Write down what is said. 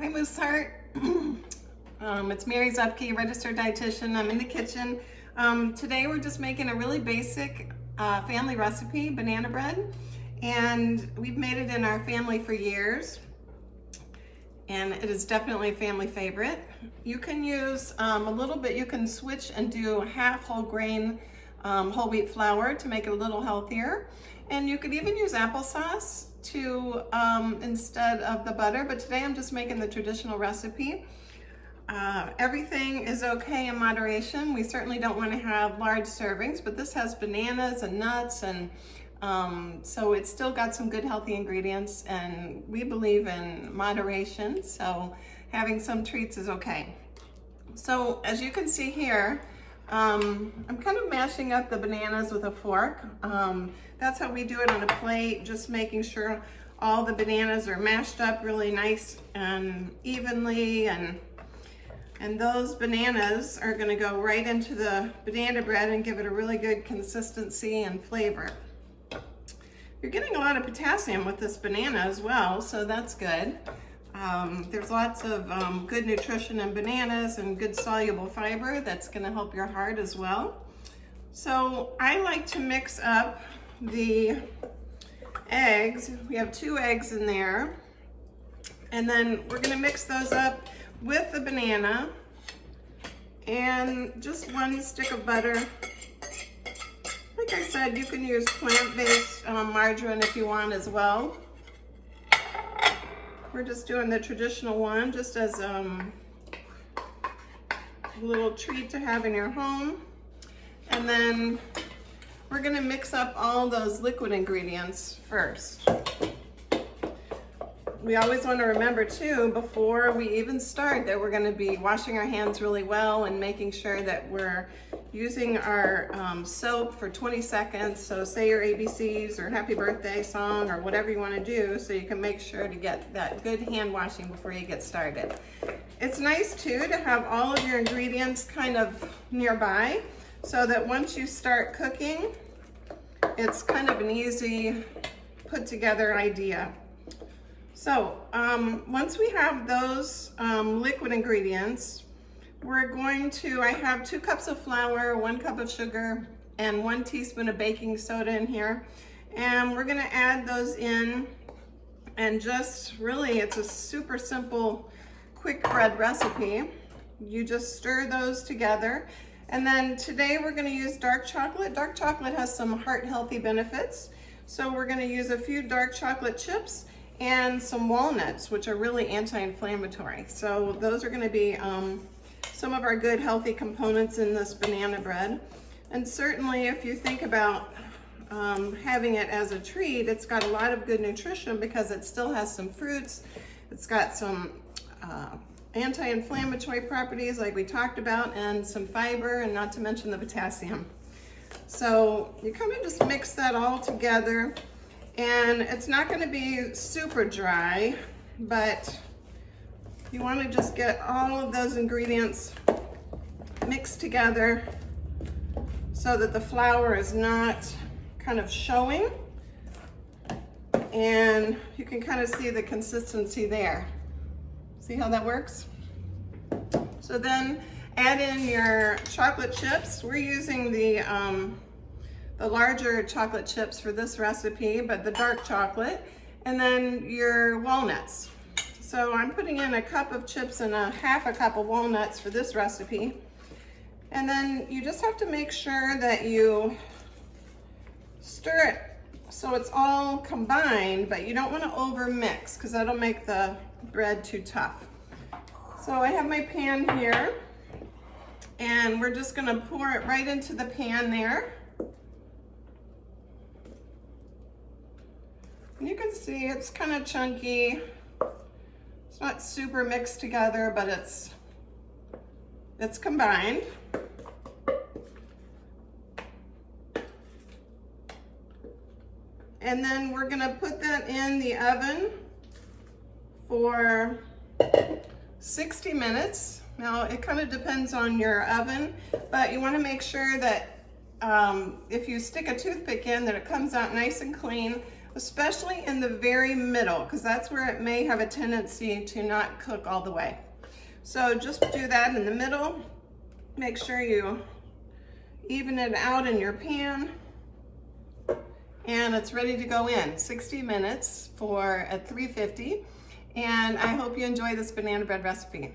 Hi, Moose Heart. It's Mary Zupke, registered dietitian. I'm in the kitchen. Today we're just making a really basic family recipe, banana bread. And we've made it in our family for years. And it is definitely a family favorite. You can use a little bit, you can switch and do half whole grain whole wheat flour to make it a little healthier. And you could even use applesauce to instead of the butter, but today I'm just making the traditional recipe. Everything is okay in moderation. We certainly don't want to have large servings, but this has bananas and nuts, and so it's still got some good healthy ingredients, and we believe in moderation, so having some treats is okay. So as you can see here, I'm kind of mashing up the bananas with a fork. That's how we do it on a plate, just making sure all the bananas are mashed up really nice and evenly, and those bananas are going to go right into the banana bread and give it a really good consistency and flavor. You're getting a lot of potassium with this banana as well, so that's good. There's lots of good nutrition in bananas and good soluble fiber that's going to help your heart as well. So I like to mix up the eggs. We have 2 eggs in there, and then we're going to mix those up with the banana and just 1 stick of butter. Like I said, you can use plant-based margarine if you want as well. We're just doing the traditional one, just as a little treat to have in your home. And then we're gonna mix up all those liquid ingredients first. We always want to remember too, before we even start, that we're going to be washing our hands really well and making sure that we're using our soap for 20 seconds. So say your ABCs or happy birthday song or whatever you want to do, so you can make sure to get that good hand washing before you get started. It's nice too to have all of your ingredients kind of nearby, so that once you start cooking, it's kind of an easy put together idea. So once we have those liquid ingredients, we're going to, I have 2 cups of flour, 1 cup of sugar, and 1 teaspoon of baking soda in here. And we're gonna add those in, and just really, it's a super simple, quick bread recipe. You just stir those together. And then today we're gonna use dark chocolate. Dark chocolate has some heart healthy benefits. So we're gonna use a few dark chocolate chips and some walnuts, which are really anti-inflammatory. So those are gonna be some of our good healthy components in this banana bread. And certainly if you think about having it as a treat, it's got a lot of good nutrition because it still has some fruits. It's got some anti-inflammatory properties like we talked about, and some fiber, and not to mention the potassium. So you kind of just mix that all together, and it's not going to be super dry, but you want to just get all of those ingredients mixed together so that the flour is not kind of showing, and you can kind of see the consistency there. See how that works? So then add in your chocolate chips. We're using the larger chocolate chips for this recipe, but the dark chocolate, and then your walnuts. So I'm putting in 1 cup of chips and half a cup of walnuts for this recipe. And then you just have to make sure that you stir it so it's all combined, but you don't want to over mix because that'll make the bread too tough. So I have my pan here, and we're just going to pour it right into the pan there. And you can see it's kind of chunky. It's not super mixed together, but it's combined. And then we're gonna put that in the oven for 60 minutes. Now it kind of depends on your oven, but you wanna make sure that if you stick a toothpick in, that it comes out nice and clean. especially in the very middle, because that's where it may have a tendency to not cook all the way. So just do that in the middle. Make sure you even it out in your pan. And it's ready to go in. 60 minutes at 350. And I hope you enjoy this banana bread recipe.